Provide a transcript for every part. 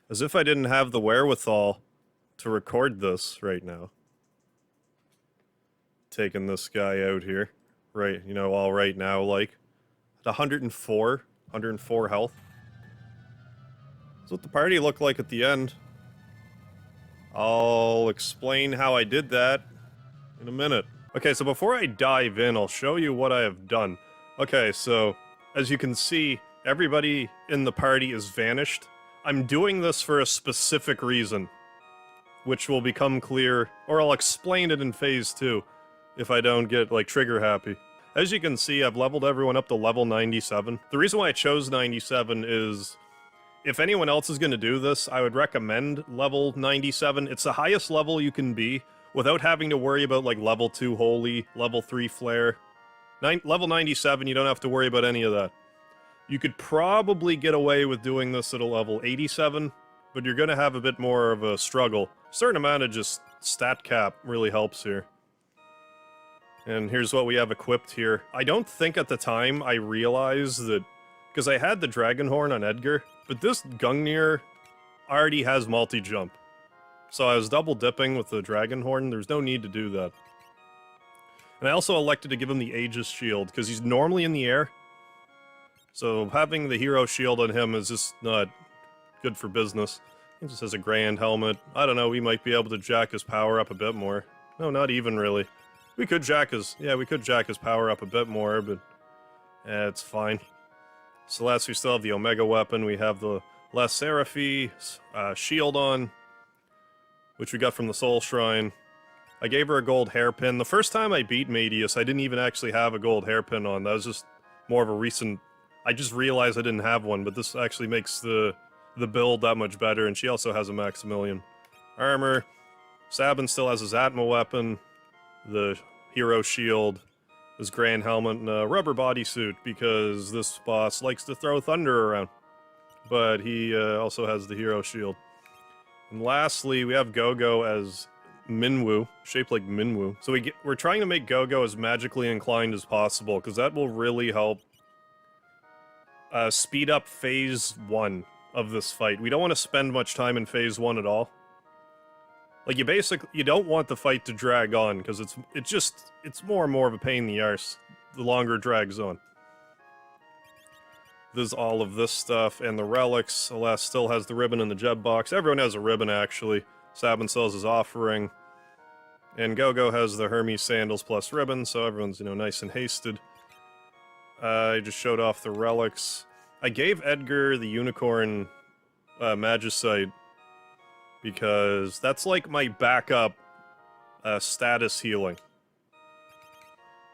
As if I didn't have the wherewithal to record this right now. Taking this guy out here. Right, you know, all right now, like. At 104 health. That's what the party looked like at the end. I'll explain how I did that in a minute. Okay, so before I dive in, I'll show you what I have done. Okay, so, as you can see, everybody in the party is vanished. I'm doing this for a specific reason, which will become clear, or I'll explain it in Phase 2, if I don't get, like, trigger happy. As you can see, I've leveled everyone up to level 97. The reason why I chose 97 is, if anyone else is going to do this, I would recommend level 97. It's the highest level you can be, without having to worry about, like, level 2 Holy, level 3 Flare. Level 97, you don't have to worry about any of that. You could probably get away with doing this at a level 87, but you're going to have a bit more of a struggle. A certain amount of just stat cap really helps here. And here's what we have equipped here. I don't think at the time I realized that, because I had the Dragon Horn on Edgar, but this Gungnir already has multi-jump. So I was double dipping with the Dragon Horn, there's no need to do that. And I also elected to give him the Aegis Shield, because he's normally in the air. So having the Hero Shield on him is just not good for business. He just has a grand helmet. I don't know, we might be able to jack his power up a bit more. No, not even really. We could jack his power up a bit more, but it's fine. Celeste, we still have the Omega weapon, we have the Les Seraphi shield on, which we got from the Soul Shrine. I gave her a gold hairpin. The first time I beat Mateus, I didn't even actually have a gold hairpin on. That was just more of a recent... I just realized I didn't have one, but this actually makes the build that much better, and she also has a Maximilian armor. Sabin still has his Atma weapon, the hero shield, his grand helmet, and a rubber bodysuit, because this boss likes to throw thunder around. But he also has the hero shield. And lastly, we have Gogo as Minwu, shaped like Minwu. So we're trying to make Gogo as magically inclined as possible, because that will really help speed up Phase 1 of this fight. We don't want to spend much time in Phase 1 at all. Like, you don't want the fight to drag on, because it's more and more of a pain in the arse the longer it drags on. There's all of this stuff, and the relics. Celeste still has the ribbon in the Jeb box. Everyone has a ribbon, actually. Sabin sells his offering. And Gogo has the Hermes sandals plus ribbon, so everyone's, you know, nice and hasted. I just showed off the relics. I gave Edgar the Unicorn Magicite, because that's like my backup status healing.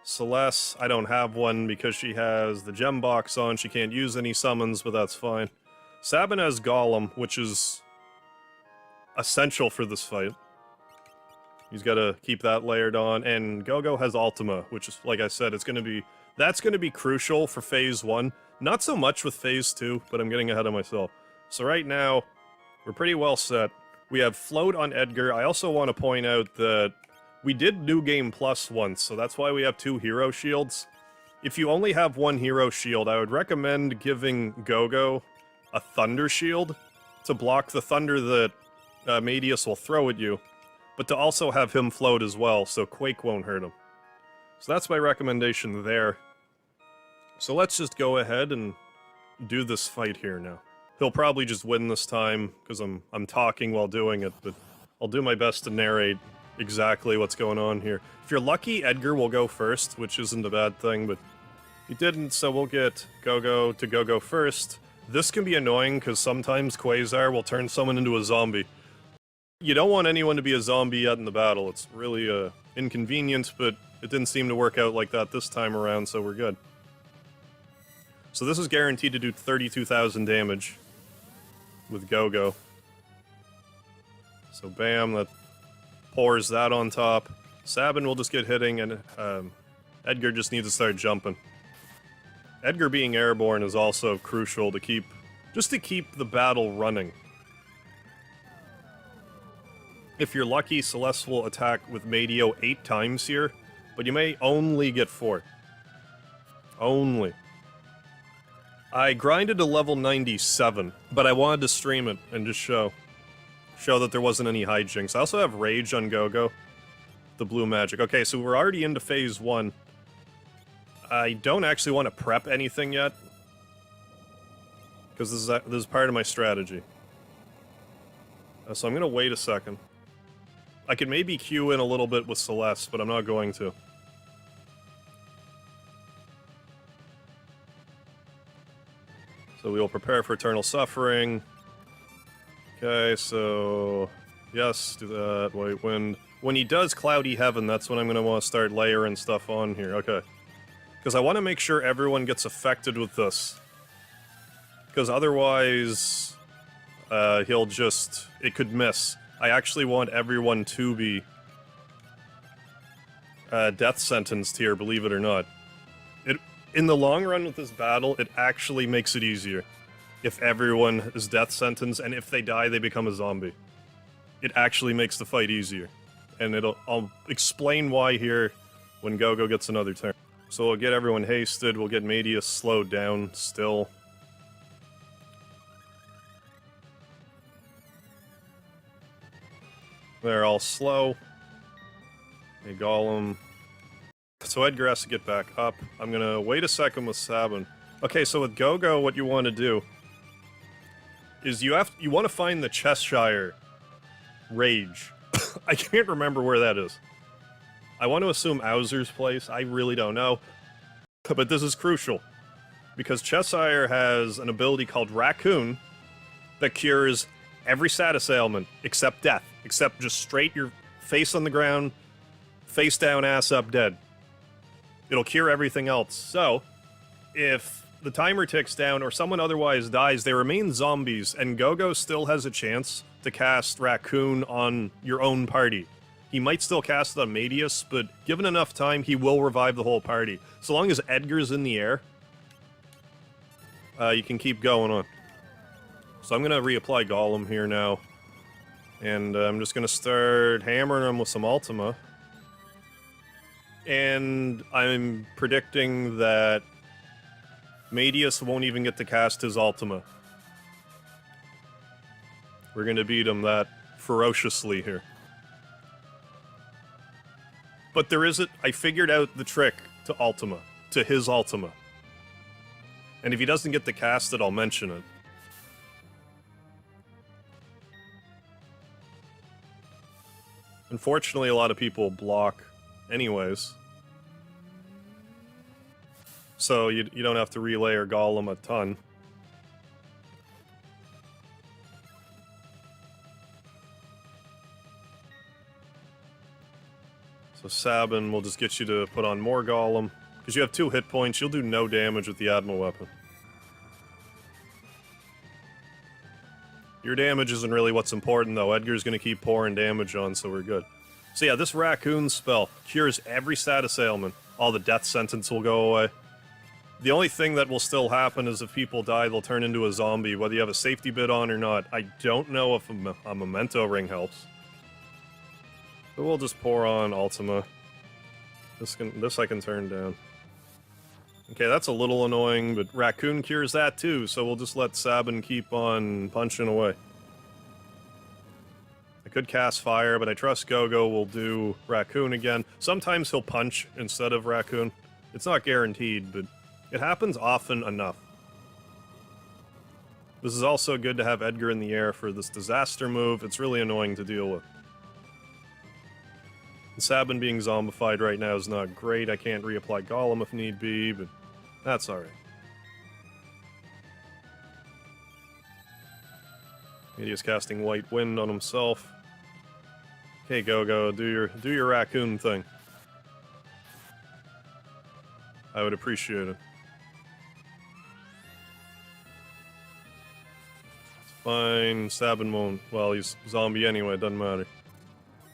Celeste, I don't have one because she has the gem box on. She can't use any summons, but that's fine. Sabin has Golem, which is essential for this fight. He's got to keep that layered on. And Gogo has Ultima, which is, like I said, that's going to be crucial for Phase 1. Not so much with Phase 2, but I'm getting ahead of myself. So right now, we're pretty well set. We have Float on Edgar. I also want to point out that we did New Game Plus once, so that's why we have 2 hero shields. If you only have 1 hero shield, I would recommend giving Gogo a Thunder Shield to block the thunder that Mateus will throw at you, but to also have him float as well, so Quake won't hurt him. So that's my recommendation there. So let's just go ahead and do this fight here now. He'll probably just win this time, because I'm talking while doing it, but I'll do my best to narrate exactly what's going on here. If you're lucky, Edgar will go first, which isn't a bad thing, but he didn't, so we'll get Gogo to go first. This can be annoying, because sometimes Quasar will turn someone into a zombie. You don't want anyone to be a zombie yet in the battle. It's really inconvenient, but it didn't seem to work out like that this time around, so we're good. So this is guaranteed to do 32,000 damage with Gogo. So bam, that pours that on top. Sabin will just get hitting, and Edgar just needs to start jumping. Edgar being airborne is also crucial to keep the battle running. If you're lucky, Celeste will attack with Mateo 8 times here, but you may only get 4. Only. I grinded to level 97, but I wanted to stream it and just show that there wasn't any hijinks. I also have Rage on Go-Go, the blue magic. Okay, so we're already into phase 1. I don't actually want to prep anything yet, because this is part of my strategy. So I'm gonna wait a second. I could maybe queue in a little bit with Celeste, but I'm not going to. So we will prepare for eternal suffering. Okay, so yes, do that. White wind. When he does cloudy heaven, that's when I'm gonna want to start layering stuff on here. Okay, because I want to make sure everyone gets affected with this. Because otherwise, he'll just... it could miss. I actually want everyone to be death sentenced here, believe it or not. In the long run with this battle, it actually makes it easier. If everyone is death sentenced, and if they die, they become a zombie. It actually makes the fight easier. And I'll explain why here when Go-Go gets another turn. So we'll get everyone hasted, we'll get Mateus slowed down still. They're all slow. Hey, Golem. So Edgar has to get back up. I'm gonna wait a second with Sabin. Okay, so with Go-Go, what you want to do is you want to find the Cheshire Rage. I can't remember where that is. I want to assume Owser's place. I really don't know. But this is crucial. Because Cheshire has an ability called Raccoon that cures every status ailment except death. Except just straight your face on the ground, face down, ass up, dead. It'll cure everything else. So, if the timer ticks down or someone otherwise dies, they remain zombies, and Go-Go still has a chance to cast Raccoon on your own party. He might still cast it on Mateus, but given enough time, he will revive the whole party. So long as Edgar's in the air, you can keep going on. So I'm going to reapply Golem here now. And I'm just going to start hammering him with some Ultima. And I'm predicting that Mateus won't even get to cast his Ultima. We're going to beat him that ferociously here. But there isn't... I figured out the trick to Ultima. To his Ultima. And if he doesn't get to cast it, I'll mention it. Unfortunately, a lot of people block anyways. So you don't have to relay or Golem a ton. So Sabin will just get you to put on more Golem. Because you have 2 hit points, you'll do no damage with the Admiral weapon. Your damage isn't really what's important, though. Edgar's gonna keep pouring damage on, so we're good. So yeah, this Raccoon spell cures every status ailment. All the death sentence will go away. The only thing that will still happen is if people die, they'll turn into a zombie, whether you have a safety bit on or not. I don't know if a memento ring helps. But we'll just pour on Ultima. This I can turn down. Okay, that's a little annoying, but Raccoon cures that too, so we'll just let Sabin keep on punching away. I could cast Fire, but I trust Go-Go will do Raccoon again. Sometimes he'll punch instead of Raccoon. It's not guaranteed, but it happens often enough. This is also good to have Edgar in the air for this disaster move. It's really annoying to deal with. And Sabin being zombified right now is not great. I can't reapply Golem if need be, but that's alright. He is casting White Wind on himself. Okay, Go-Go, do your Raccoon thing. I would appreciate it. It's fine. Sabin won't. Well, he's zombie anyway, it doesn't matter.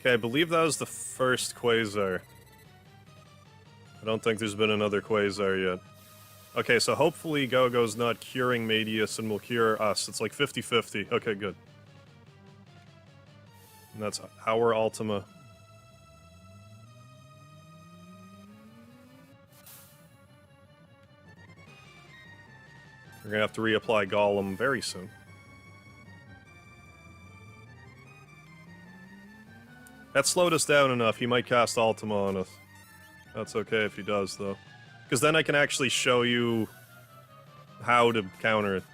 Okay, I believe that was the first Quasar. I don't think there's been another Quasar yet. Okay, so hopefully Go-Go's not curing Mateus and will cure us. It's like 50-50. Okay, good. And that's our Ultima. We're gonna have to reapply Golem very soon. That slowed us down enough. He might cast Ultima on us. That's okay if he does, though. Because then I can actually show you how to counter it.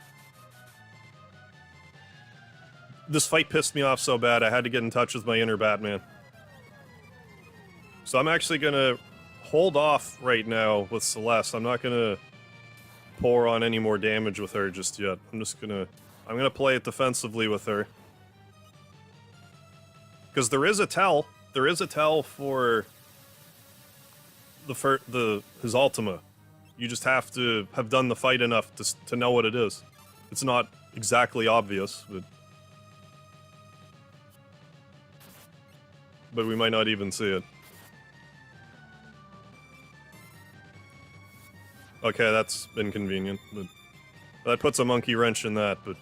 This fight pissed me off so bad, I had to get in touch with my inner Batman. So I'm actually gonna hold off right now with Celeste. I'm not gonna pour on any more damage with her just yet. I'm gonna play it defensively with her. Because there is a tell for his Ultima. You just have to have done the fight enough to know what it is. It's not exactly obvious, but we might not even see it. Okay, that's inconvenient, but that puts a monkey wrench in that, but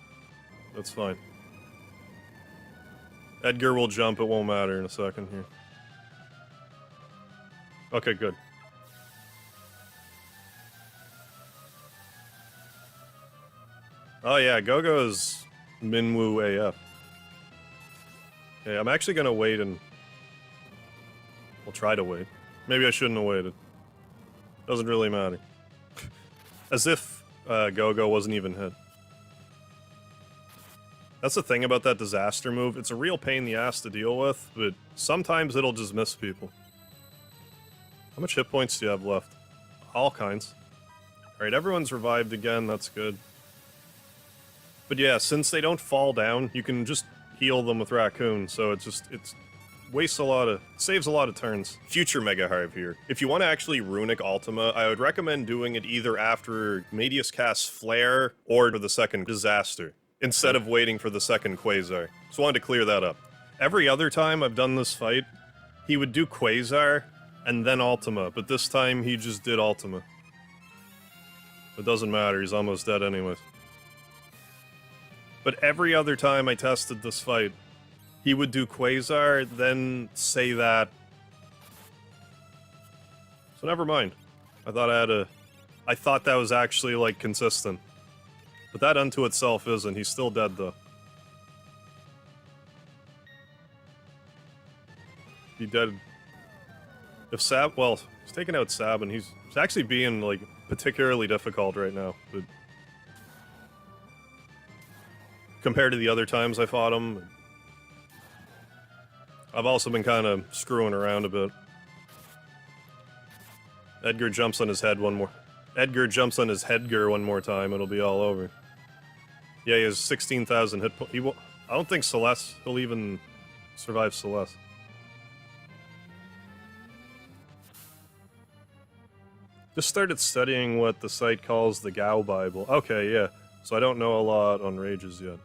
that's fine. Edgar will jump, it won't matter in a second here. Okay, good. Oh yeah, Gogo's Minwoo AF. Okay, I'm actually gonna wait and... We'll try to wait. Maybe I shouldn't have waited. Doesn't really matter. As if Gogo wasn't even hit. That's the thing about that disaster move. It's a real pain in the ass to deal with, but sometimes it'll just miss people. How much hit points do you have left? All kinds. Alright, everyone's revived again, that's good. But yeah, since they don't fall down, you can just heal them with Raccoon, so it saves a lot of turns. Future Mega Hive here. If you want to actually Runic Ultima, I would recommend doing it either after Mateus casts Flare or to the second Disaster, instead of waiting for the second Quasar. Just wanted to clear that up. Every other time I've done this fight, he would do Quasar and then Ultima, but this time he just did Ultima. It doesn't matter, he's almost dead anyways. But every other time I tested this fight, he would do Quasar, then say that. So never mind. I thought that was actually, like, consistent. But that unto itself isn't. He's still dead, though. He dead. If Sab... Well, he's taking out Sab, and he's actually being, like, particularly difficult right now. But compared to the other times I fought him, I've also been kind of screwing around a bit. Edgar jumps on his head one more... Edgar jumps on his headgear one more time, it'll be all over. Yeah, he has 16,000 hit points. I don't think Celeste, he'll even survive Celeste. Just started studying what the site calls the Gao Bible. Okay, yeah. So I don't know a lot on rages yet.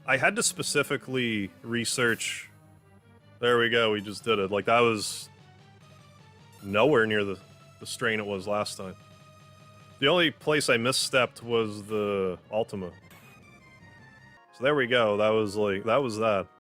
I had to specifically research... There we go, we just did it. Like, that was nowhere near the strain it was last time. The only place I misstepped was the Ultima. So there we go, that was that.